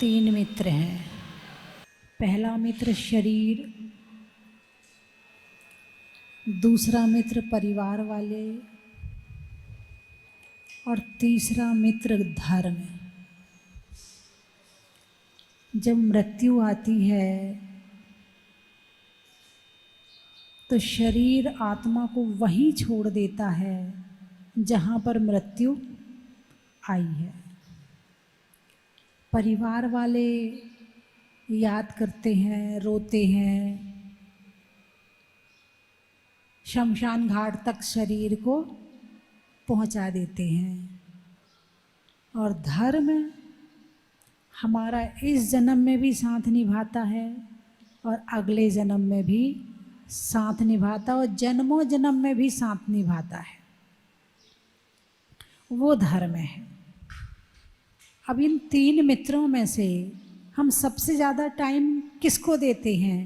तीन मित्र हैं। पहला मित्र शरीर, दूसरा मित्र परिवार वाले और तीसरा मित्र धर्म। जब मृत्यु आती है तो शरीर आत्मा को वहीं छोड़ देता है जहाँ पर मृत्यु आई है। परिवार वाले याद करते हैं, रोते हैं, शमशान घाट तक शरीर को पहुंचा देते हैं। और धर्म हमारा इस जन्म में भी साथ निभाता है और अगले जन्म में भी साथ निभाता और जन्मों जन्म में भी साथ निभाता है। वो धर्म है। अब इन तीन मित्रों में से हम सबसे ज़्यादा टाइम किसको देते हैं?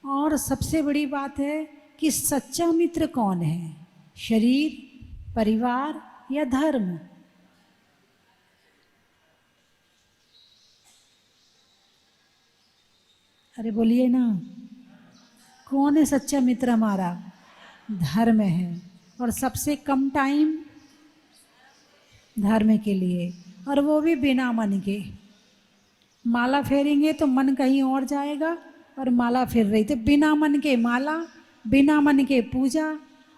और सबसे बड़ी बात है कि सच्चा मित्र कौन है, शरीर, परिवार या धर्म? अरे बोलिए ना, कौन है सच्चा मित्र हमारा? धर्म है। और सबसे कम टाइम धर्म के लिए, और वो भी बिना मन के। माला फेरेंगे तो मन कहीं और जाएगा और माला फेर रही तो बिना मन के माला, बिना मन के पूजा।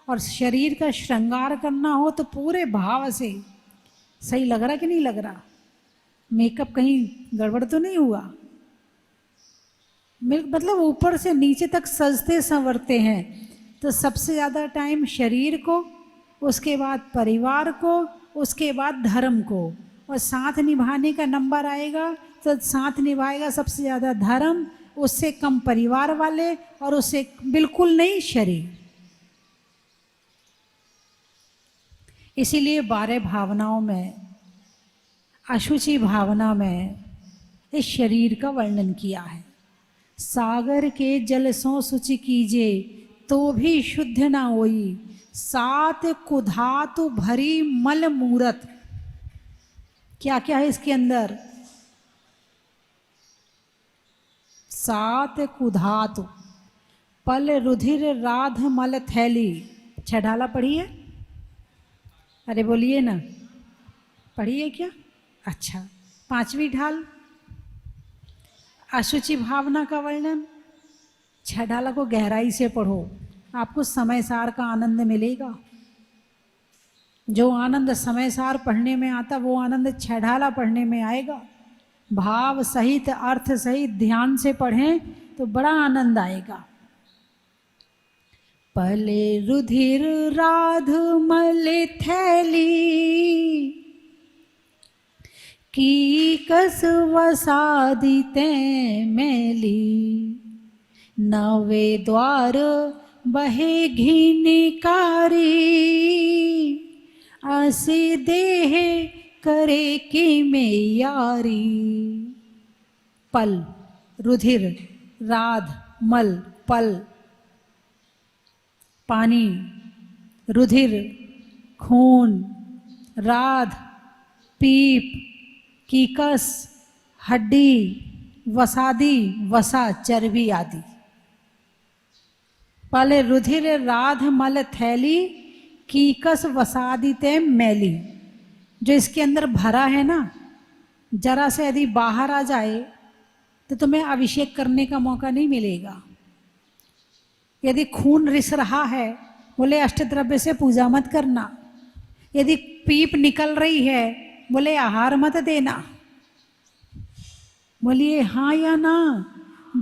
और शरीर का श्रृंगार करना हो तो पूरे भाव से। सही लग रहा कि नहीं लग रहा? मेकअप कहीं गड़बड़ तो नहीं हुआ? मतलब ऊपर से नीचे तक सजते संवरते हैं। तो सबसे ज़्यादा टाइम शरीर को, उसके बाद परिवार को, उसके बाद धर्म को। और साथ निभाने का नंबर आएगा तो साथ निभाएगा सबसे ज़्यादा धर्म, उससे कम परिवार वाले और उससे बिल्कुल नहीं शरीर। इसीलिए 12 भावनाओं में अशुचि भावना में इस शरीर का वर्णन किया है। सागर के जल सो शुचि कीजे तो भी शुद्ध ना होई, सात कुधातु भरी मल मूरत। क्या क्या है इसके अंदर? सात कुधातु, पल रुधिर राध मल थैली। छठाला पढ़ी है? अरे बोलिए ना, पढ़ी है क्या? अच्छा, पांचवी ढाल अशुचि भावना का वर्णन। छठाला को गहराई से पढ़ो, आपको समय सार का आनंद मिलेगा। जो आनंद समय सार पढ़ने में आता वो आनंद छठाला पढ़ने में आएगा। भाव सहित, अर्थ सहित ध्यान से पढ़ें तो बड़ा आनंद आएगा। पले रुधिर राध मल थैली, की कस वसादिते मैली, नवे द्वार बहे घिनकारी, आसे देह करे कि में यारी। पल, रुधिर, राध, मल, पल पानी, रुधिर खून, राध पीप, कीकस हड्डी, वसादी वसा चर्बी आदि। पहले रुधिर राध मल थैली, कीकस वसादी ते मैली। जो इसके अंदर भरा है ना, जरा से यदि बाहर आ जाए तो तुम्हें अभिषेक करने का मौका नहीं मिलेगा। यदि खून रिस रहा है, बोले अष्टद्रव्य से पूजा मत करना। यदि पीप निकल रही है, बोले आहार मत देना। बोलिए हाँ या ना?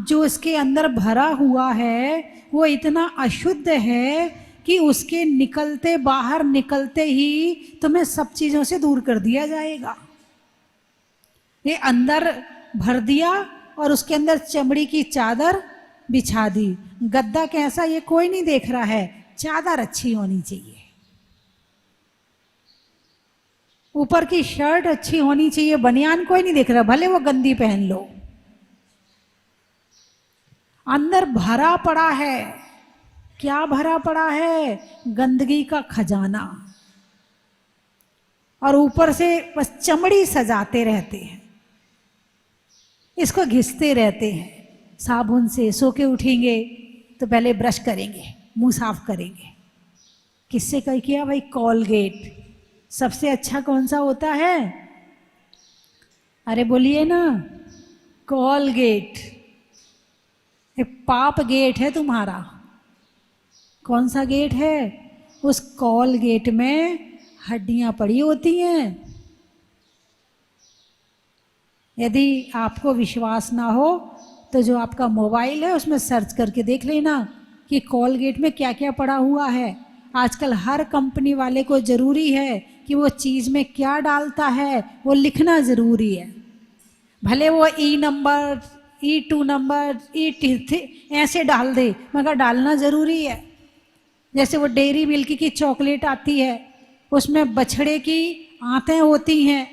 जो इसके अंदर भरा हुआ है वो इतना अशुद्ध है कि उसके निकलते, बाहर निकलते ही तुम्हें सब चीजों से दूर कर दिया जाएगा। ये अंदर भर दिया और उसके अंदर चमड़ी की चादर बिछा दी। गद्दा कैसा ये कोई नहीं देख रहा है, चादर अच्छी होनी चाहिए, ऊपर की शर्ट अच्छी होनी चाहिए, बनियान कोई नहीं देख रहा, भले वो गंदी पहन लो। अंदर भरा पड़ा है, क्या भरा पड़ा है? गंदगी का खजाना। और ऊपर से बस चमड़ी सजाते रहते हैं। इसको घिसते रहते हैं साबुन से। सो के उठेंगे तो पहले ब्रश करेंगे, मुंह साफ करेंगे। किससे कह किया भाई? कोलगेट। सबसे अच्छा कौन सा होता है? अरे बोलिए ना, कोलगेट। ये पाप गेट है तुम्हारा। कौन सा गेट है? उस कोलगेट में हड्डियां पड़ी होती हैं। यदि आपको विश्वास ना हो तो जो आपका मोबाइल है उसमें सर्च करके देख लेना कि कोलगेट में क्या क्या पड़ा हुआ है। आजकल हर कंपनी वाले को ज़रूरी है कि वो चीज़ में क्या डालता है वो लिखना ज़रूरी है। भले वो ई नंबर, E2 नंबर, E3 ऐसे डाल दे, मगर डालना ज़रूरी है। जैसे वो डेयरी मिल्क की चॉकलेट आती है, उसमें बछड़े की आंतें होती हैं,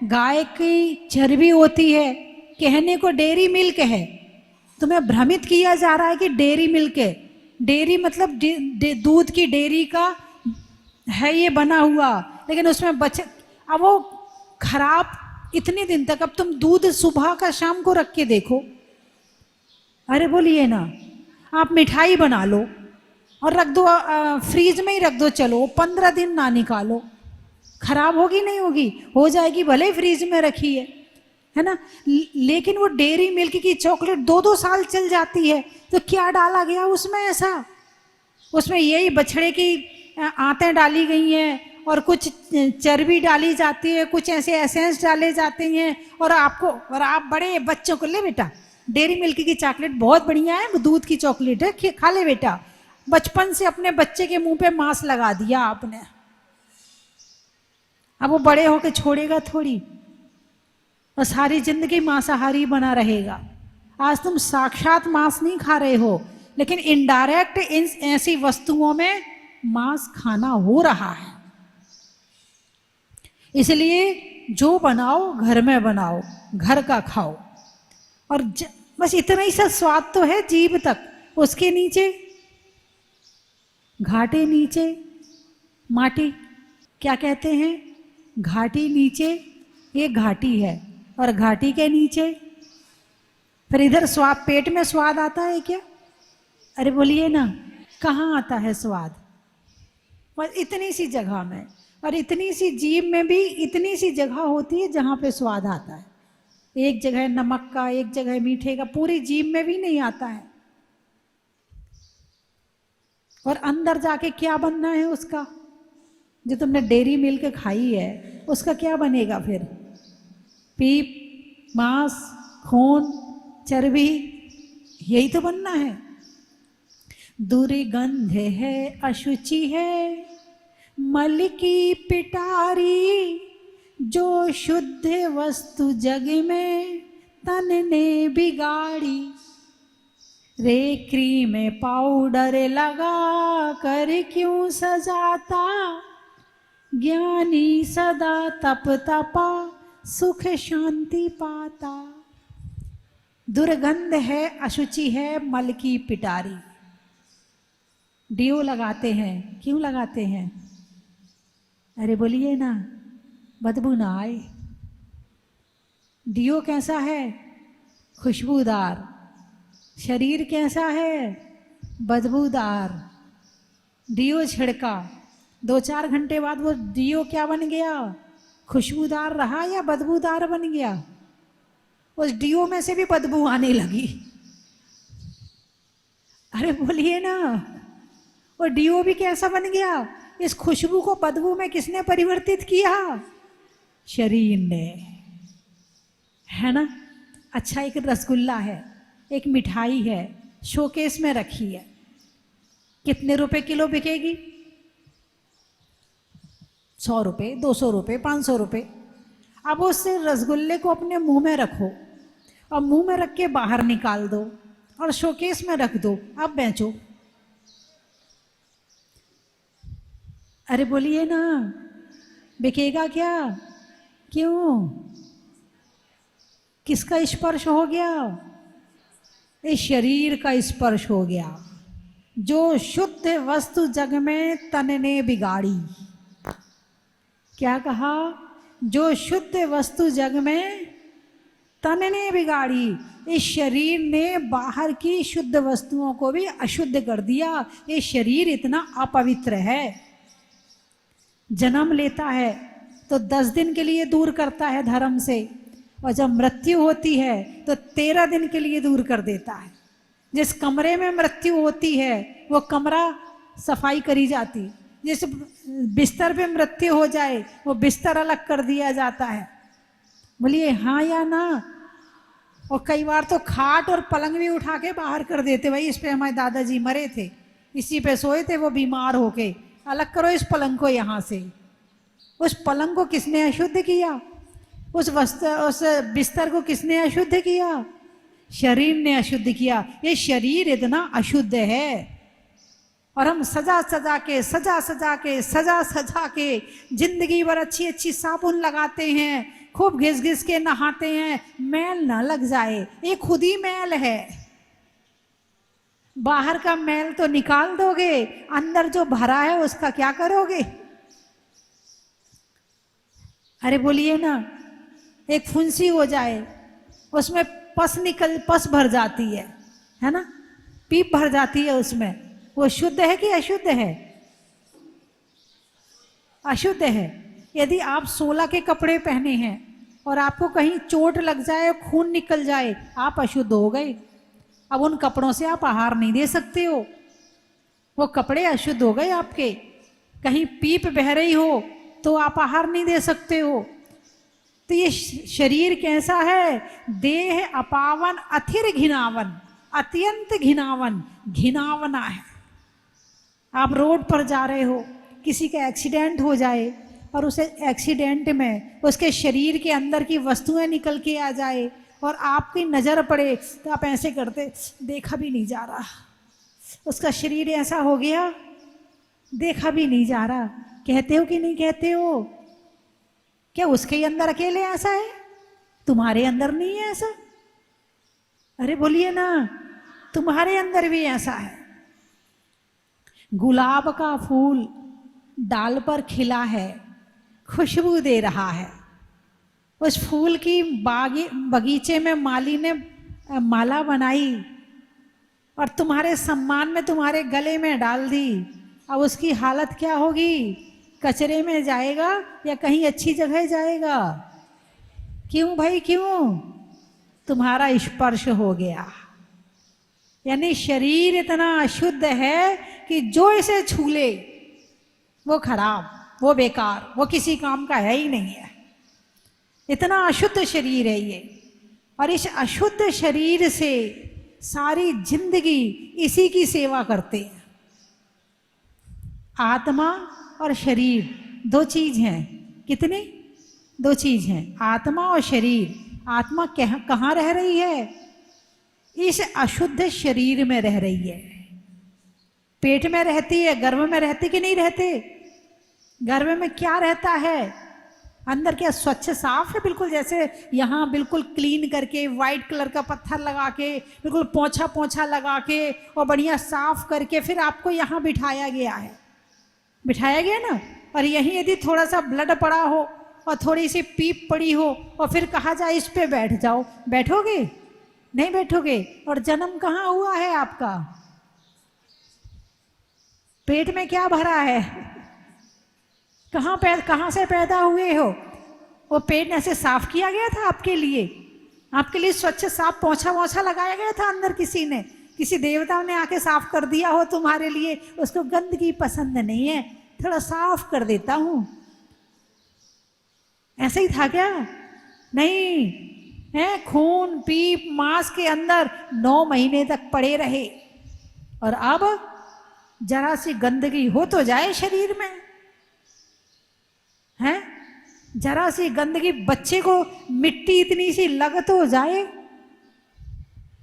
गाय की चर्बी होती है। कहने को डेयरी मिल्क है, तुम्हें भ्रमित किया जा रहा है कि डेयरी मिल्क है। डेयरी मतलब दूध की डेयरी का है ये बना हुआ, लेकिन उसमें अब वो खराब इतने दिन तक। अब तुम दूध सुबह का शाम को रख के देखो। अरे बोलिए ना, आप मिठाई बना लो और रख दो, फ्रीज में ही रख दो, चलो 15 दिन ना निकालो, खराब होगी नहीं होगी? हो जाएगी, भले फ्रीज में रखी है ना। लेकिन वो डेयरी मिल्क की चॉकलेट 2-2 साल चल जाती है। तो क्या डाला गया उसमें ऐसा? उसमें यही बछड़े की आंतें डाली गई हैं और कुछ चर्बी डाली जाती है, कुछ ऐसे एसेंस डाले जाते हैं। और आप बड़े बच्चों को, ले बेटा डेयरी मिल्क की चॉकलेट बहुत बढ़िया है, दूध की चॉकलेट है, खा ले बेटा। बचपन से अपने बच्चे के मुंह पे मांस लगा दिया आपने। अब वो बड़े होके छोड़ेगा थोड़ी, और सारी जिंदगी मांसाहारी बना रहेगा। आज तुम साक्षात मांस नहीं खा रहे हो, लेकिन इनडायरेक्ट इन ऐसी वस्तुओं में मांस खाना हो रहा है। इसलिए जो बनाओ घर में बनाओ, घर का खाओ। और बस इतना ही सा स्वाद तो है जीभ तक, उसके नीचे घाटे नीचे माटी, क्या कहते हैं, घाटी नीचे ये घाटी है, और घाटी के नीचे फिर इधर स्वाद, पेट में स्वाद आता है क्या? अरे बोलिए ना, कहाँ आता है स्वाद? बस इतनी सी जगह में, और इतनी सी जीभ में भी इतनी सी जगह होती है जहाँ पे स्वाद आता है। एक जगह नमक का, एक जगह मीठे का, पूरी जीभ में भी नहीं आता है। और अंदर जाके क्या बनना है उसका? जो तुमने डेयरी मिल्क खाई है उसका क्या बनेगा फिर? पीप, मांस, खून, चर्बी, यही तो बनना है। दुर्गंध है, अशुचि है, मल की पिटारी, जो शुद्ध वस्तु जग में तन ने बिगाड़ी। रे क्रीम पाउडर लगा कर क्यों सजाता, ज्ञानी सदा तप तपा सुख शांति पाता। दुर्गंध है, अशुचि है, मल की पिटारी। डियो लगाते हैं, क्यों लगाते हैं? अरे बोलिए ना, बदबू ना आए। डियो कैसा है? खुशबूदार। शरीर कैसा है? बदबूदार। डियो छिड़का, 2-4 घंटे बाद वो डियो क्या बन गया? खुशबूदार रहा या बदबूदार बन गया? उस डियो में से भी बदबू आने लगी। अरे बोलिए ना, वो डियो भी कैसा बन गया? इस खुशबू को बदबू में किसने परिवर्तित किया? शरीर ने, है ना। अच्छा, एक रसगुल्ला है, एक मिठाई है, शोकेस में रखी है, कितने रुपए किलो बिकेगी? 100 रुपये, 200 रुपये, 500 रुपये। अब उस रसगुल्ले को अपने मुंह में रखो, और मुंह में रख के बाहर निकाल दो और शोकेस में रख दो, अब बेचो। अरे बोलिए ना, बिकेगा क्या? क्यों? किसका स्पर्श हो गया? इस शरीर का स्पर्श हो गया। जो शुद्ध वस्तु जग में तन ने बिगाड़ी। क्या कहा? जो शुद्ध वस्तु जग में तन ने बिगाड़ी, इस शरीर ने बाहर की शुद्ध वस्तुओं को भी अशुद्ध कर दिया। ये शरीर इतना अपवित्र है। जन्म लेता है तो 10 दिन के लिए दूर करता है धर्म से, और जब मृत्यु होती है तो 13 दिन के लिए दूर कर देता है। जिस कमरे में मृत्यु होती है वो कमरा सफाई करी जाती, जिस बिस्तर पे मृत्यु हो जाए वो बिस्तर अलग कर दिया जाता है। बोलिए हाँ या ना। और कई बार तो खाट और पलंग भी उठा के बाहर कर देते, भाई इस पे हमारे दादाजी मरे थे, इसी पे सोए थे वो बीमार होके, अलग करो इस पलंग को यहाँ से। उस पलंग को किसने अशुद्ध किया? उस बिस्तर को किसने अशुद्ध किया? शरीर ने अशुद्ध किया। ये शरीर इतना अशुद्ध है, और हम सजा सजा के जिंदगी भर अच्छी अच्छी साबुन लगाते हैं, खूब घिस घिस के नहाते हैं, मैल ना लग जाए। ये खुद ही मैल है। बाहर का मैल तो निकाल दोगे, अंदर जो भरा है उसका क्या करोगे? अरे बोलिए ना, एक फुंसी हो जाए, उसमें पस भर जाती है ना, पीप भर जाती है उसमें, वो शुद्ध है कि अशुद्ध है? अशुद्ध है। यदि आप 16 के कपड़े पहने हैं और आपको कहीं चोट लग जाए, खून निकल जाए, आप अशुद्ध हो गए। अब उन कपड़ों से आप आहार नहीं दे सकते हो, वो कपड़े अशुद्ध हो गए आपके। कहीं पीप बह रही हो तो आप आहार नहीं दे सकते हो। तो ये शरीर कैसा है? देह अपावन अथिर घिनावन, अत्यंत घिनावन, घिनावना है। आप रोड पर जा रहे हो, किसी का एक्सीडेंट हो जाए और उस एक्सीडेंट में उसके शरीर के अंदर की वस्तुएं निकल के आ जाए और आपकी नज़र पड़े तो आप ऐसे करते, देखा भी नहीं जा रहा, उसका शरीर ऐसा हो गया, देखा भी नहीं जा रहा। कहते हो कि नहीं कहते हो? क्या उसके अंदर अकेले ऐसा है, तुम्हारे अंदर नहीं है ऐसा? अरे बोलिए ना, तुम्हारे अंदर भी ऐसा है। गुलाब का फूल डाल पर खिला है, खुशबू दे रहा है। उस फूल की बगीचे में माली ने माला बनाई और तुम्हारे सम्मान में तुम्हारे गले में डाल दी। अब उसकी हालत क्या होगी? कचरे में जाएगा या कहीं अच्छी जगह जाएगा? क्यों भाई क्यों? तुम्हारा स्पर्श हो गया। यानी शरीर इतना अशुद्ध है कि जो इसे छू ले वो खराब, वो बेकार, वो किसी काम का है ही नहीं है। इतना अशुद्ध शरीर है ये। और इस अशुद्ध शरीर से सारी जिंदगी इसी की सेवा करते हैं। आत्मा और शरीर दो चीज हैं। कितनी? दो चीज हैं, आत्मा और शरीर। आत्मा कहाँ रह रही है? इस अशुद्ध शरीर में रह रही है। पेट में रहती है, गर्भ में रहती कि नहीं रहते? गर्भ में क्या रहता है? अंदर क्या स्वच्छ साफ है? बिल्कुल जैसे यहाँ बिल्कुल क्लीन करके वाइट कलर का पत्थर लगा के बिल्कुल पोंछा पोंछा लगा के और बढ़िया साफ करके फिर आपको यहाँ बिठाया गया है। बिठाया गया ना। और यहीं यदि थोड़ा सा ब्लड पड़ा हो और थोड़ी सी पीप पड़ी हो और फिर कहा जाए इस पे बैठ जाओ, बैठोगे? नहीं बैठोगे। और जन्म कहाँ हुआ है आपका? पेट में क्या भरा है? कहाँ से पैदा हुए हो? वो पेट ऐसे साफ किया गया था आपके लिए? आपके लिए स्वच्छ साफ पोंछा वोछा लगाया गया था अंदर? किसी ने, किसी देवता ने आके साफ कर दिया हो तुम्हारे लिए? उसको गंदगी पसंद नहीं है, थोड़ा साफ कर देता हूं, ऐसे ही था क्या? नहीं है। खून पीप मांस के अंदर 9 महीने तक पड़े रहे। और अब जरा सी गंदगी हो तो जाए शरीर में, है जरा सी गंदगी, बच्चे को मिट्टी इतनी सी लग तो जाए,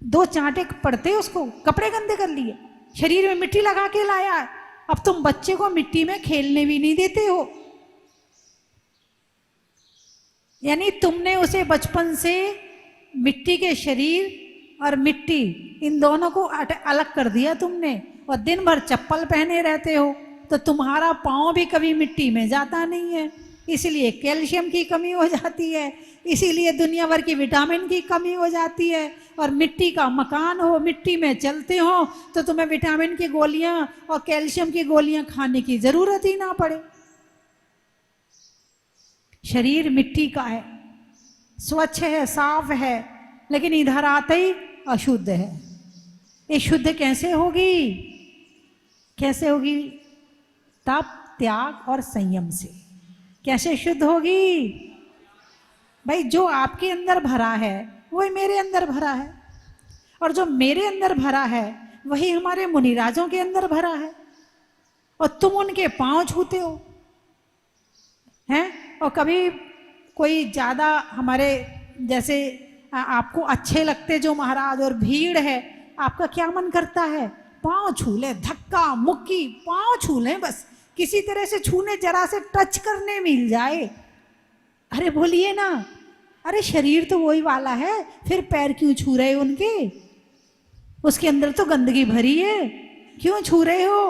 2 चांटे पड़ते उसको, कपड़े गंदे कर लिए, शरीर में मिट्टी लगा के लाया। अब तुम बच्चे को मिट्टी में खेलने भी नहीं देते हो। यानी तुमने उसे बचपन से मिट्टी के शरीर और मिट्टी, इन दोनों को अलग कर दिया तुमने। और दिन भर चप्पल पहने रहते हो तो तुम्हारा पाँव भी कभी मिट्टी में जाता नहीं है। इसलिए कैल्शियम की कमी हो जाती है, इसीलिए दुनिया भर की विटामिन की कमी हो जाती है। और मिट्टी का मकान हो, मिट्टी में चलते हो, तो तुम्हें विटामिन की गोलियां और कैल्शियम की गोलियां खाने की जरूरत ही ना पड़े। शरीर मिट्टी का है, स्वच्छ है, साफ है, लेकिन इधर आते ही अशुद्ध है। ये शुद्ध कैसे होगी? कैसे होगी? तप, त्याग और संयम से। कैसे शुद्ध होगी? भाई जो आपके अंदर भरा है वही मेरे अंदर भरा है, और जो मेरे अंदर भरा है वही हमारे मुनिराजों के अंदर भरा है, और तुम उनके पांव छूते हो हैं। और कभी कोई ज़्यादा हमारे जैसे आपको अच्छे लगते जो महाराज और भीड़ है, आपका क्या मन करता है? पांव छू ले, धक्का मुक्की, पांव छू ले, बस किसी तरह से छूने, जरा से टच करने मिल जाए। अरे बोलिए ना, अरे शरीर तो वही वाला है, फिर पैर क्यों छू रहे हो उनके? उसके अंदर तो गंदगी भरी है, क्यों छू रहे हो?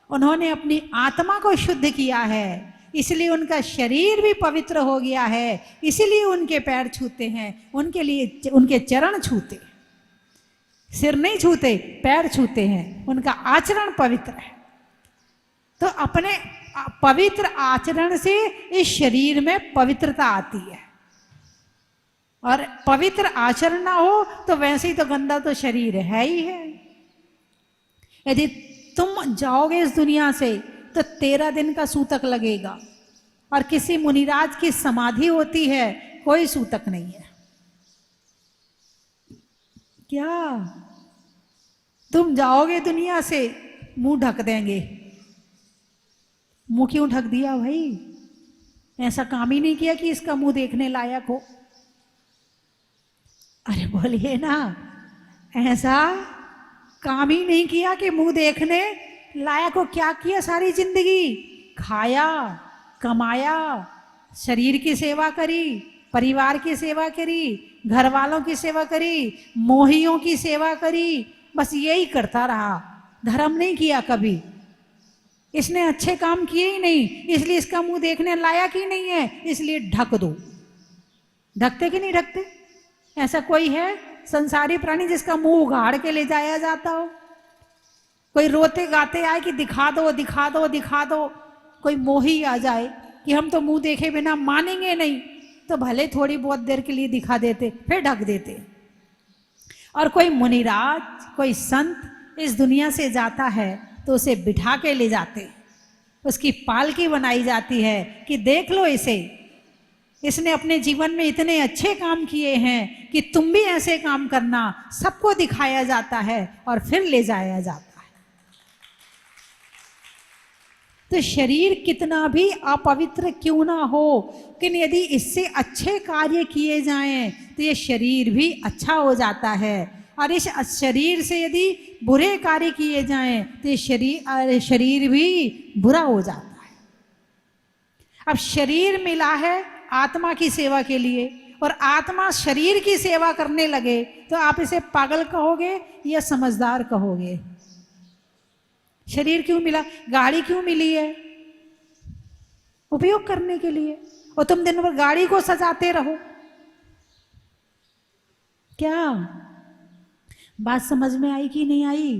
उन्होंने अपनी आत्मा को शुद्ध किया है, इसलिए उनका शरीर भी पवित्र हो गया है, इसलिए उनके पैर छूते हैं, उनके लिए उनके चरण छूते, सिर नहीं छूते, पैर छूते हैं, उनका आचरण पवित्र है। तो अपने पवित्र आचरण से इस शरीर में पवित्रता आती है, और पवित्र आचरण ना हो तो वैसे ही तो गंदा तो शरीर है ही है। यदि तुम जाओगे इस दुनिया से तो 13 दिन का सूतक लगेगा, और किसी मुनिराज की समाधि होती है, कोई सूतक नहीं है। क्या तुम जाओगे दुनिया से, मुंह ढक देंगे? मुंह क्यों ढक दिया भाई? ऐसा काम ही नहीं किया कि इसका मुंह देखने लायक हो। अरे बोलिए ना, ऐसा काम ही नहीं किया कि मुंह देखने लायक हो। क्या किया सारी जिंदगी? खाया, कमाया, शरीर की सेवा करी, परिवार की सेवा करी, घर वालों की सेवा करी, मोहियों की सेवा करी, बस यही करता रहा। धर्म नहीं किया कभी, इसने अच्छे काम किए ही नहीं, इसलिए इसका मुंह देखने लायक ही नहीं है, इसलिए ढक दो। ढकते कि नहीं ढकते? ऐसा कोई है संसारी प्राणी जिसका मुंह उगाड़ के ले जाया जाता हो? कोई रोते गाते आए कि दिखा दो दिखा दो दिखा दो, कोई मोही आ जाए कि हम तो मुंह देखे बिना मानेंगे नहीं, तो भले थोड़ी बहुत देर के लिए दिखा देते, फिर ढक देते। और कोई मुनिराज, कोई संत इस दुनिया से जाता है तो उसे बिठा के ले जाते, उसकी पालकी बनाई जाती है कि देख लो इसे, इसने अपने जीवन में इतने अच्छे काम किए हैं कि तुम भी ऐसे काम करना। सबको दिखाया जाता है और फिर ले जाया जाता है। तो शरीर कितना भी अपवित्र क्यों ना हो, लेकिन यदि इससे अच्छे कार्य किए जाएं तो ये शरीर भी अच्छा हो जाता है, और इस शरीर से यदि बुरे कार्य किए जाएं तो ये शरीर भी बुरा हो जाता है। अब शरीर मिला है आत्मा की सेवा के लिए, और आत्मा शरीर की सेवा करने लगे तो आप इसे पागल कहोगे या समझदार कहोगे? शरीर क्यों मिला? गाड़ी क्यों मिली है? उपयोग करने के लिए, और तुम दिन भर गाड़ी को सजाते रहो। क्या बात समझ में आई कि नहीं आई?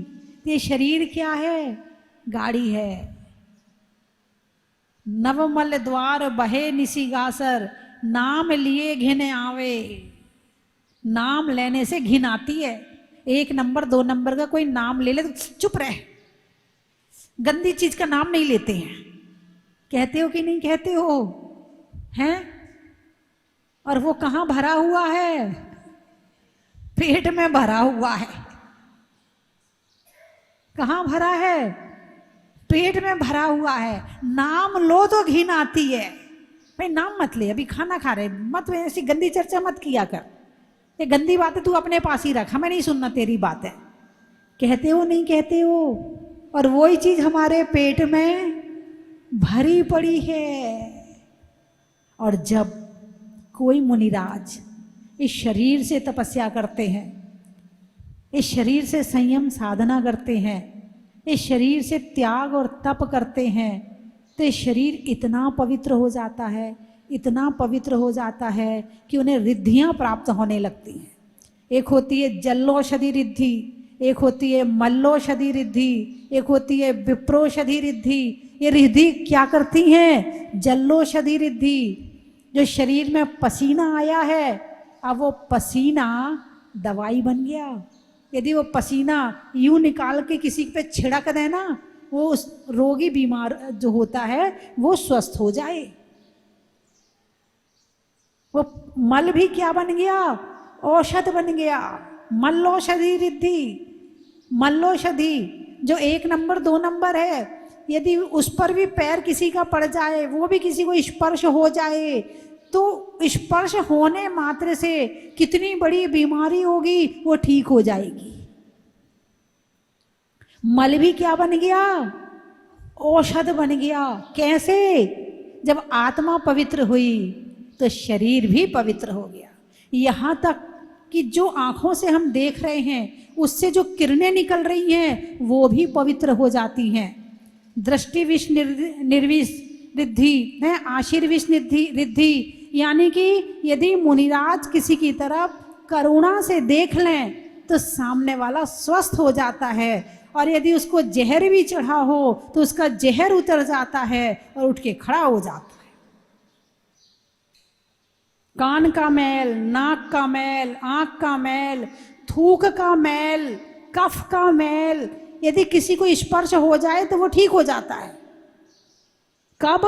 ये शरीर क्या है? गाड़ी है। नवमल द्वार बहे निशिगासर, नाम लिए घिन आवे। नाम लेने से घिन आती है। 1 नंबर 2 नंबर का कोई नाम ले ले तो चुप रहे, गंदी चीज का नाम नहीं लेते हैं। कहते हो कि नहीं कहते हो? हैं? और वो कहाँ भरा हुआ है? पेट में भरा हुआ है। कहाँ भरा है? पेट में भरा हुआ है। नाम लो तो घिन आती है। भाई नाम मत ले, अभी खाना खा रहे मत, ऐसी गंदी चर्चा मत किया कर। ये गंदी बातें तू अपने पास ही रख, हमें नहीं सुनना तेरी बातें। कहते हो नहीं कहते हो? और वही चीज हमारे पेट में भरी पड़ी है। और जब कोई मुनिराज इस शरीर से तपस्या करते हैं, इस शरीर से संयम साधना करते हैं, इस शरीर से त्याग और तप करते हैं, तो ये शरीर इतना पवित्र हो जाता है, इतना पवित्र हो जाता है कि उन्हें रिद्धियां प्राप्त होने लगती हैं। एक होती है जल्लोषधि रिद्धि, एक होती है मल्लोषधि रिद्धि, एक होती है विप्रोषधि रिद्धि। ये रिद्धि क्या करती हैं? जल्लोषधि रिद्धि, जो शरीर में पसीना आया है, अब वो पसीना दवाई बन गया। यदि वो पसीना यूं निकाल के किसी पे छिड़क देना, वो उस रोगी बीमार जो होता है वो स्वस्थ हो जाए। वो मल भी क्या बन गया? औषध बन गया। मल्लौषधि रिद्धि, मल्लौषधि जो 1 नंबर 2 नंबर है, यदि उस पर भी पैर किसी का पड़ जाए, वो भी किसी को स्पर्श हो जाए, तो स्पर्श होने मात्र से कितनी बड़ी बीमारी होगी वो ठीक हो जाएगी। मल भी क्या बन गया? औषध बन गया। कैसे? जब आत्मा पवित्र हुई तो शरीर भी पवित्र हो गया। यहाँ तक कि जो आंखों से हम देख रहे हैं उससे जो किरणें निकल रही हैं वो भी पवित्र हो जाती हैं। दृष्टि विष निर्विष रिद्धि है, आशीर्विष रिद्धि, यानी कि यदि मुनिराज किसी की तरफ करुणा से देख लें तो सामने वाला स्वस्थ हो जाता है, और यदि उसको जहर भी चढ़ा हो तो उसका जहर उतर जाता है और उठ के खड़ा हो जाता है। कान का मैल, नाक का मैल, आंख का मैल, थूक का मैल, कफ का मैल, यदि किसी को स्पर्श हो जाए तो वो ठीक हो जाता है। कब?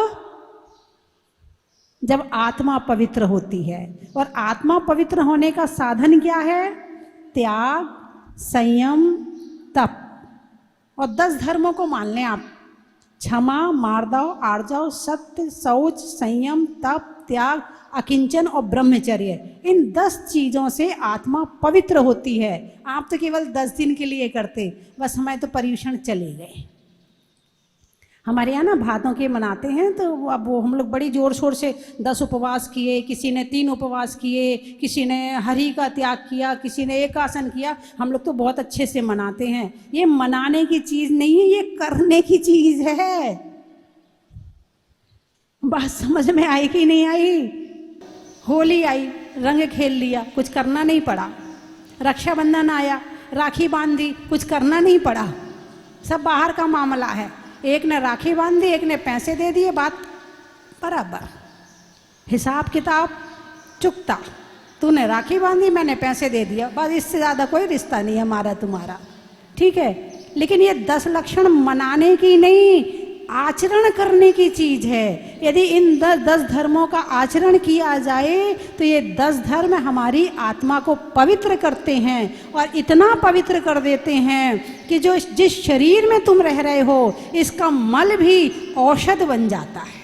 जब आत्मा पवित्र होती है। और आत्मा पवित्र होने का साधन क्या है? त्याग, संयम, तप। और 10 धर्मों को मान लें आप, क्षमा, मार्दव, आर्जव, सत्य, शौच, संयम, तप, त्याग, अकिंचन और ब्रह्मचर्य। इन 10 चीजों से आत्मा पवित्र होती है। आप तो केवल 10 दिन के लिए करते, बस हमें तो पर्यूषण चले गए। हमारे यहाँ ना भादों के मनाते हैं, तो अब वो हम लोग बड़ी जोर शोर से 10 उपवास किए, किसी ने 3 उपवास किए, किसी ने हरि का त्याग किया, किसी ने एकासन किया। हम लोग तो बहुत अच्छे से मनाते हैं। ये मनाने की चीज़ नहीं है, ये करने की चीज़ है। बात समझ में आई कि नहीं आई? होली आई, रंग खेल लिया, कुछ करना नहीं पड़ा। रक्षाबंधन आया, राखी बांध दी, कुछ करना नहीं पड़ा। सब बाहर का मामला है। एक ने राखी बांध दी, एक ने पैसे दे दिए, बात बराबर। हिसाब किताब चुकता। तूने राखी बांधी, मैंने पैसे दे दिया, बस। इससे ज़्यादा कोई रिश्ता नहीं हमारा तुम्हारा, ठीक है। लेकिन ये 10 लक्षण मनाने की नहीं, आचरण करने की चीज है। यदि इन 10 धर्मों का आचरण किया जाए तो ये 10 धर्म हमारी आत्मा को पवित्र करते हैं, और इतना पवित्र कर देते हैं कि जो जिस शरीर में तुम रह रहे हो इसका मल भी औषध बन जाता है।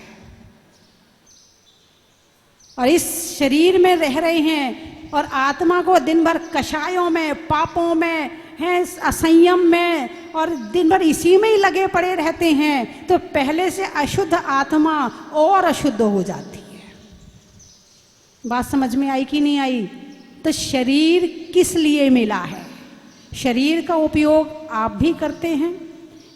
और इस शरीर में रह रहे हैं और आत्मा को दिन भर कषायों में, पापों में हैं, असंयम में, और दिन भर इसी में ही लगे पड़े रहते हैं, तो पहले से अशुद्ध आत्मा और अशुद्ध हो जाती है। बात समझ में आई कि नहीं आई? तो शरीर किस लिए मिला है? शरीर का उपयोग आप भी करते हैं,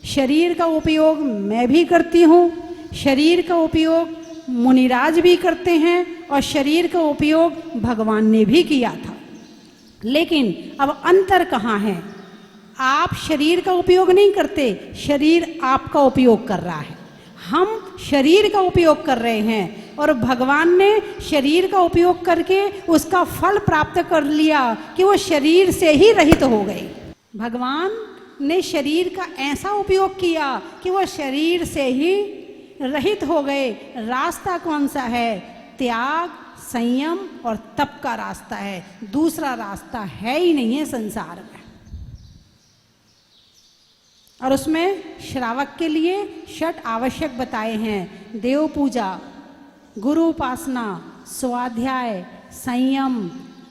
शरीर का उपयोग मैं भी करती हूँ, शरीर का उपयोग मुनिराज भी करते हैं, और शरीर का उपयोग भगवान ने भी किया था। लेकिन अब अंतर कहाँ है? आप शरीर का उपयोग नहीं करते, शरीर आपका उपयोग कर रहा है। हम शरीर का उपयोग कर रहे हैं, और भगवान ने शरीर का उपयोग करके उसका फल प्राप्त कर लिया कि वो शरीर से ही रहित हो गए। भगवान ने शरीर का ऐसा उपयोग किया कि वो शरीर से ही रहित हो गए। रास्ता कौन सा है? त्याग, संयम और तप का रास्ता है। दूसरा रास्ता है ही नहीं है संसार में। और उसमें श्रावक के लिए 6 आवश्यक बताए हैं: देव पूजा, गुरु उपासना, स्वाध्याय, संयम,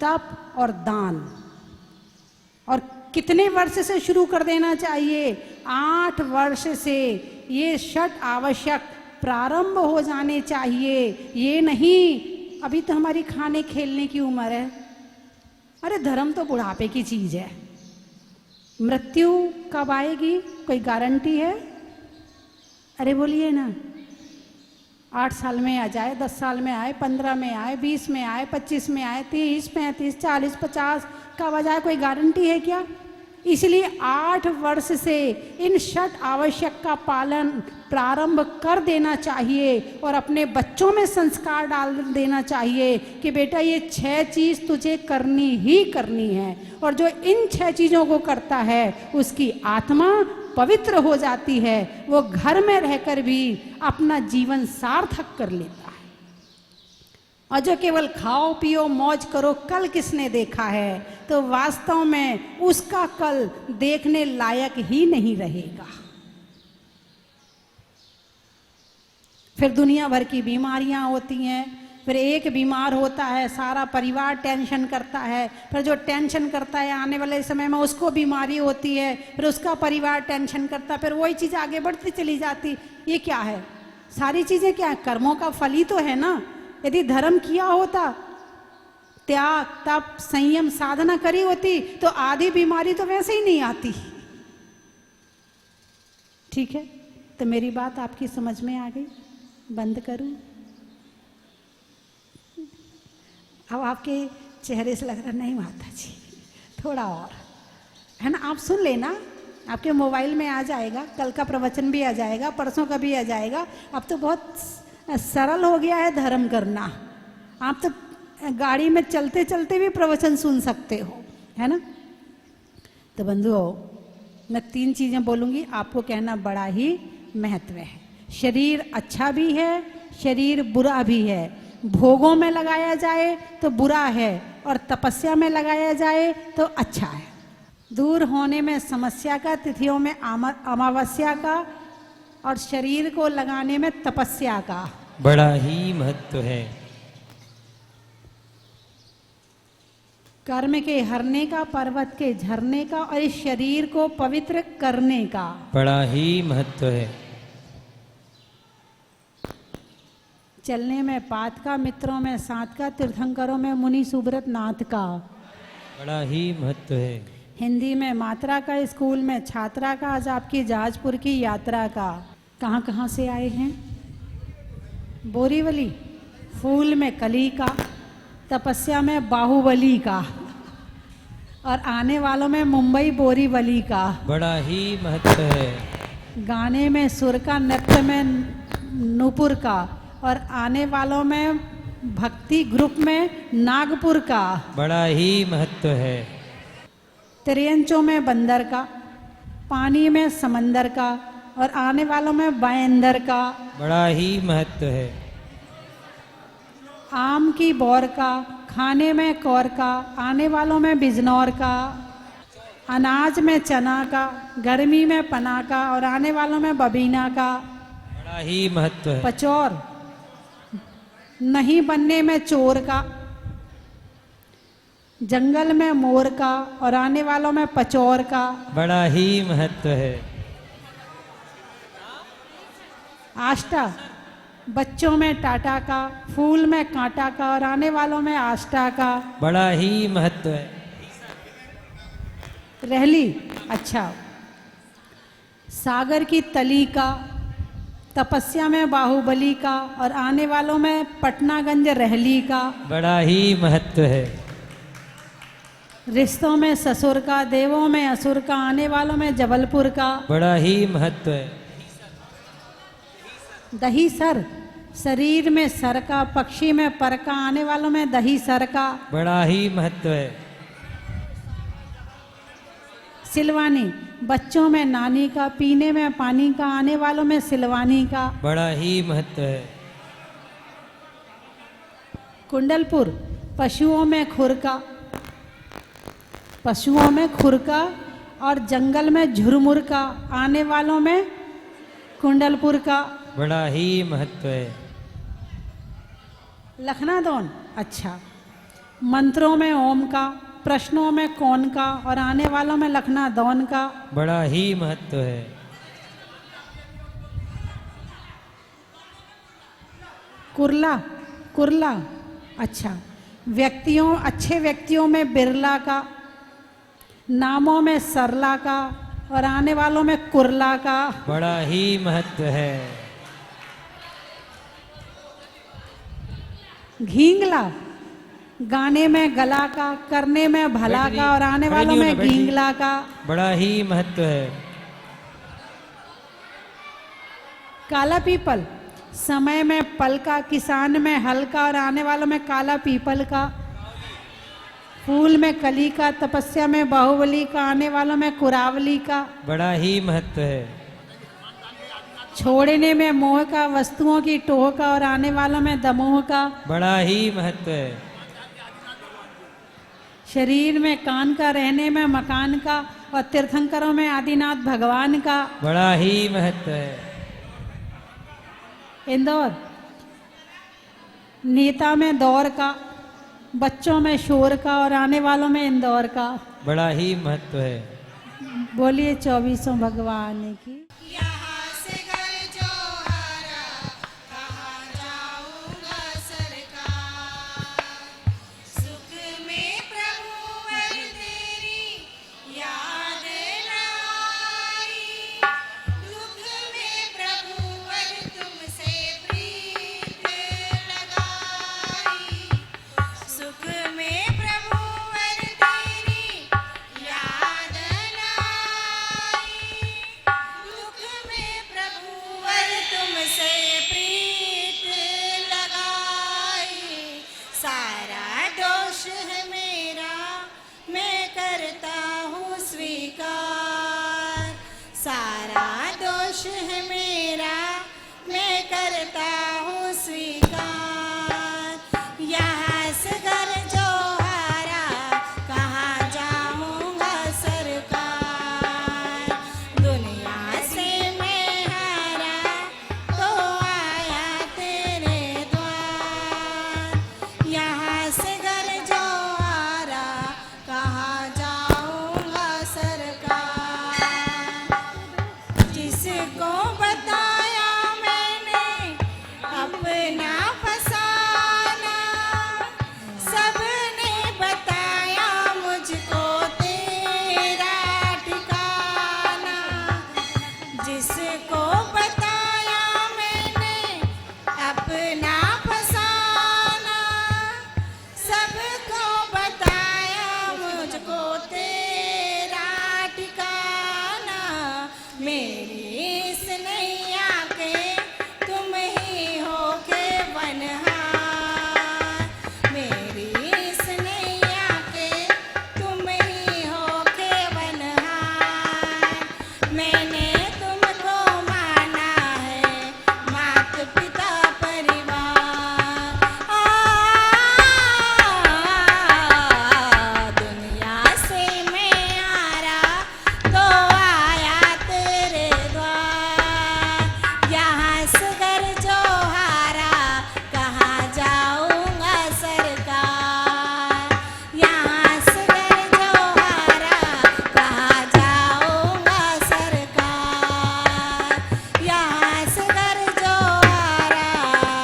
तप और दान। और कितने वर्ष से शुरू कर देना चाहिए? 8 वर्ष से ये 6 आवश्यक प्रारंभ हो जाने चाहिए। ये नहीं अभी तो हमारी खाने खेलने की उम्र है। अरे धर्म तो बुढ़ापे की चीज है। मृत्यु कब आएगी कोई गारंटी है? अरे बोलिए ना। 8 साल में आ जाए, 10 साल में आए, 15 में आए, 20 में आए, 25 में आए, 30, 35, 40, 50 का बजाय कोई गारंटी है क्या? इसलिए 8 वर्ष से इन षट आवश्यक का पालन प्रारंभ कर देना चाहिए और अपने बच्चों में संस्कार डाल देना चाहिए कि बेटा ये 6 चीज़ तुझे करनी ही करनी है, और जो इन 6 चीज़ों को करता है उसकी आत्मा पवित्र हो जाती है, वो घर में रहकर भी अपना जीवन सार्थक कर लेता है। और जो केवल खाओ पियो मौज करो कल किसने देखा है, तो वास्तव में उसका कल देखने लायक ही नहीं रहेगा। फिर दुनिया भर की बीमारियां होती हैं, फिर एक बीमार होता है सारा परिवार टेंशन करता है, फिर जो टेंशन करता है आने वाले समय में उसको बीमारी होती है, फिर उसका परिवार टेंशन करता है, फिर वही चीज़ आगे बढ़ती चली जाती। ये क्या है? सारी चीज़ें क्या है? कर्मों का फल ही तो है ना। यदि धर्म किया होता, त्याग तप संयम साधना करी होती, तो आधी बीमारी तो वैसे ही नहीं आती। ठीक है, तो मेरी बात आपकी समझ में आ गई? बंद करूं? अब आपके चेहरे से लग रहा नहीं माता जी, थोड़ा और है ना। आप सुन लेना, आपके मोबाइल में आ जाएगा, कल का प्रवचन भी आ जाएगा, परसों का भी आ जाएगा। अब तो बहुत सरल हो गया है धर्म करना। आप तो गाड़ी में चलते चलते भी प्रवचन सुन सकते हो, है ना। तो बंधुओं, मैं 3 चीज़ें बोलूँगी, आपको कहना बड़ा ही महत्व है। शरीर अच्छा भी है, शरीर बुरा भी है। भोगों में लगाया जाए तो बुरा है, और तपस्या में लगाया जाए तो अच्छा है। दूर होने में समस्या का, तिथियों में अमावस्या का, और शरीर को लगाने में तपस्या का बड़ा ही महत्व है। कर्म के हरने का, पर्वत के झरने का, और इस शरीर को पवित्र करने का बड़ा ही महत्व है। चलने में पात का, मित्रों में साथ का, तीर्थंकरों में मुनि सुब्रत नाथ का बड़ा ही महत्व है। हिंदी में मात्रा का, स्कूल में छात्रा का, आज आपकी जहाजपुर की यात्रा का। कहाँ कहाँ से आए हैं? बोरीवली। फूल में कली का, तपस्या में बाहुबली का, और आने वालों में मुंबई बोरीवली का। बड़ा ही महत्व है। गाने में सुर का, नृत्य में नूपुर का, और आने वालों में भक्ति ग्रुप में नागपुर का। बड़ा ही महत्व है। त्रियंचों में बंदर का, पानी में समंदर का, और आने वालों में बायंदर का। बड़ा ही महत्व है। आम की बौर का, खाने में कौर का, आने वालों में बिजनौर का। अनाज में चना का, गर्मी में पना का, और आने वालों में बबीना का। बड़ा ही महत्व है। पचौर, नहीं बनने में चोर का। जंगल में मोर का, और आने वालों में पचौर का। बड़ा ही महत्व है। आष्टा, बच्चों में टाटा का, फूल में कांटा का, और आने वालों में आष्टा का। बड़ा ही महत्व है। रहली, अच्छा। सागर की तली का, तपस्या में बाहुबली का, और आने वालों में पटनागंज रहली का। बड़ा ही महत्व है। रिश्तों में ससुर का, देवों में असुर का, आने वालों में जबलपुर का। बड़ा ही महत्व है। दही सर, शरीर में सर का, पक्षी में पर का, आने वालों में दही सर का। बड़ा ही महत्व है। सिलवानी, बच्चों में नानी का, पीने में पानी का, आने वालों में सिलवानी का। बड़ा ही महत्व है। कुंडलपुर, पशुओं में खुर का, पशुओं में खुर का, और जंगल में झुरमुर का, आने वालों में कुंडलपुर का। बड़ा ही महत्व है। लखनादौन, अच्छा। मंत्रों में ओम का, प्रश्नों में कौन का, और आने वालों में लखनादौन का। बड़ा ही महत्व है। कुर्ला, कुर्ला, अच्छा। व्यक्तियों, अच्छे व्यक्तियों में बिरला का, नामों में सरला का, और आने वालों में कुरला का। बड़ा ही महत्व है। घींगला, गाने में गला का, करने में भला बैठ का और आने खड़े वालों नहीं में होना, बैठ घींगला का। बड़ा ही महत्व है। काला पीपल, समय में पल का, किसान में हल का और आने वालों में काला पीपल का। फूल में कली का, तपस्या में बाहुबली का, आने वालों में कुरावली का। बड़ा ही महत्व है। छोड़ने में मोह का, वस्तुओं की टोह का और आने वालों में दमोह का। बड़ा ही महत्व है। शरीर में कान का, रहने में मकान का और तीर्थंकरों में आदिनाथ भगवान का। बड़ा ही महत्व है। इंदौर, नेता में दौर का, बच्चों में शोर का और आने वालों में इंदौर का। बड़ा ही महत्व है। बोलिए 24 भगवान की। यहाँ से घर जो हारा, कहाँ जाऊंगा सरकार। सुख में प्रभु वर तेरी याद न आई, दुख में प्रभु वर तुमसे प्रीत लगाई। सुख में प्रभु वर तेरी याद न आई, दुख में प्रभु वर तुमसे प्रीत लगाई। सारा दोष है मेरा, मैं करता हूँ स्वीकार। सारा दोष है मेरा, मैं करता हूँ स्वीकार। यहाँ से घर जो हारा, कहाँ जाऊंगा सरकार। दुनिया से मैं हारा, तो आया तेरे द्वार। यहाँ से घर जो हारा, कहाँ जाऊंगा सरकार। जिसको बताया मैंने अपना फसाना, सबने बताया मुझको तेरा ठिकाना। जिसको बताया मैंने अपना फसाना, सबको बताया मुझको तेरा ठिकाना। मेरी इस नैया के तुम ही हो के बनहार। मेरी इस नैया के तुम ही हो के बनहार। मैंने तुमको माना है मात पिता परिवार। दुनिया से मैं हारा, तो आया तेरे द्वार। यहाँ से घर जो हारा, कहाँ जाऊंगा सरकार। यहाँ से घर जो हारा, कहाँ जाऊंगा सरकार। यहाँ से घर जो हारा,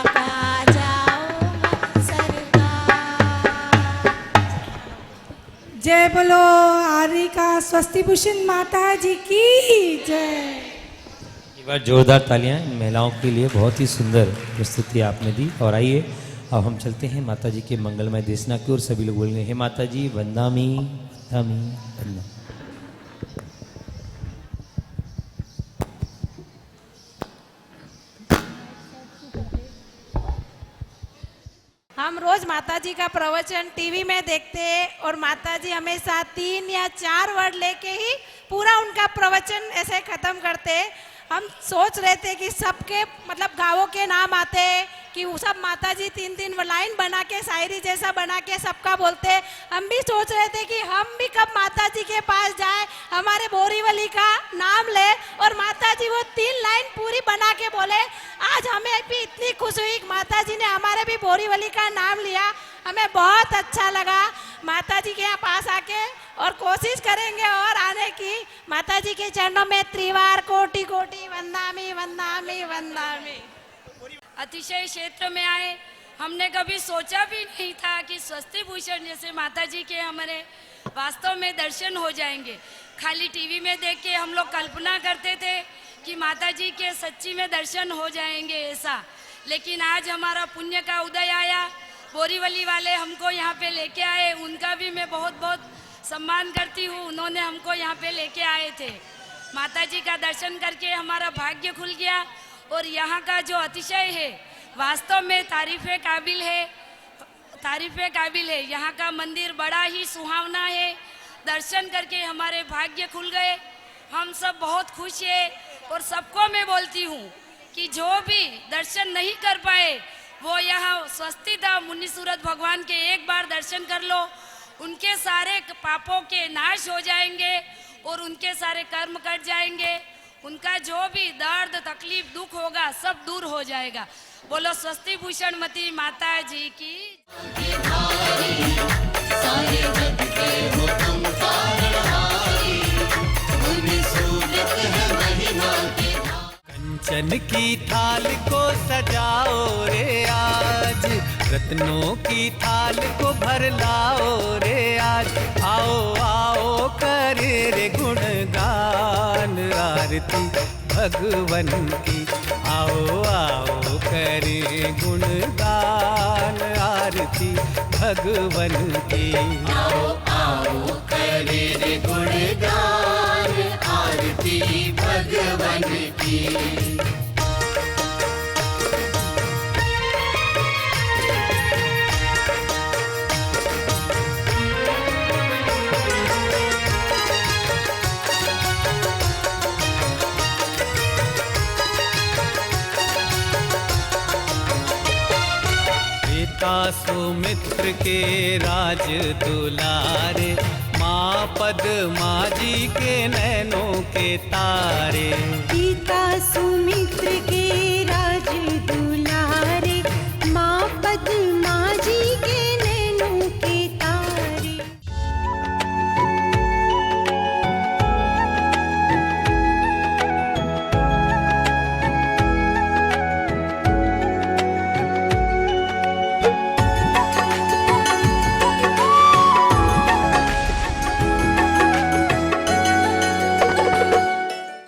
कहाँ जाऊंगा सरकार। जय बोलो आरिका स्वस्ति भूषण माता जी की जय। एक बार जोरदार तालियां इन महिलाओं के लिए। बहुत ही सुंदर प्रस्तुति आपने दी। और आइए अब हम चलते हैं माता जी के मंगलमय देशना की ओर। सभी लोग बोलेंगे हे माता जी वंदामी वंदामी वंदना। हम रोज माता जी का प्रवचन टीवी में देखते हैं और माता जी हमेशा 3 या 4 वर्ड लेके ही पूरा उनका प्रवचन ऐसे खत्म करते हैं। हम सोच रहे थे कि सबके मतलब गाँवों के नाम आते हैं कि वो सब माता जी 3-3 लाइन बना के शायरी जैसा बना के सबका बोलते हैं। हम भी सोच रहे थे कि हम भी कब माता जी के पास जाए, हमारे बोरीवली का नाम ले और माता जी वो 3 लाइन पूरी बना के बोले। आज हमें भी इतनी खुशी हुई, माता जी ने हमारे भी बोरीवली का नाम लिया, हमें बहुत अच्छा लगा माता जी के यहाँ पास आके। और कोशिश करेंगे और आने की। माता जी के चरणों में त्रिवार कोटि कोटि वंदामि वंदामि वंदामि। अतिशय क्षेत्र में आए, हमने कभी सोचा भी नहीं था कि स्वस्ति भूषण जैसे माता जी के हमारे वास्तव में दर्शन हो जाएंगे। खाली टीवी में देख के हम लोग कल्पना करते थे कि माता जी के सच्ची में दर्शन हो जाएंगे ऐसा, लेकिन आज हमारा पुण्य का उदय आया। बोरीवली वाले हमको यहाँ पे लेके आए, उनका भी मैं बहुत बहुत सम्मान करती हूँ। उन्होंने हमको यहाँ पे लेके आए थे। माता जी का दर्शन करके हमारा भाग्य खुल गया और यहाँ का जो अतिशय है वास्तव में तारीफ़े काबिल है। यहाँ का मंदिर बड़ा ही सुहावना है। दर्शन करके हमारे भाग्य खुल गए। हम सब बहुत खुश है और सबको मैं बोलती हूँ कि जो भी दर्शन नहीं कर पाए वो यहाँ स्वस्ति धाम मुनि सूरत भगवान के एक बार दर्शन कर लो, उनके सारे पापों के नाश हो जाएंगे और उनके सारे कर्म कट जाएंगे। उनका जो भी दर्द तकलीफ दुख होगा सब दूर हो जाएगा। बोलो स्वस्ति भूषण मती माता जी की। कंचन की थाल को सजाओ रे आज, रत्नों की थाल को भर लाओ रे आज। आओ आओ करे रे गुणगान आरती भगवन की। आओ आओ करे गुणगान आरती भगवन की। आओ आओ करे रे गुणगान आरती भगवन की। पिता सुमित्र के राज दुलारे, माँ पद्मा जी के नैनों के तारे। पिता सुमित्र के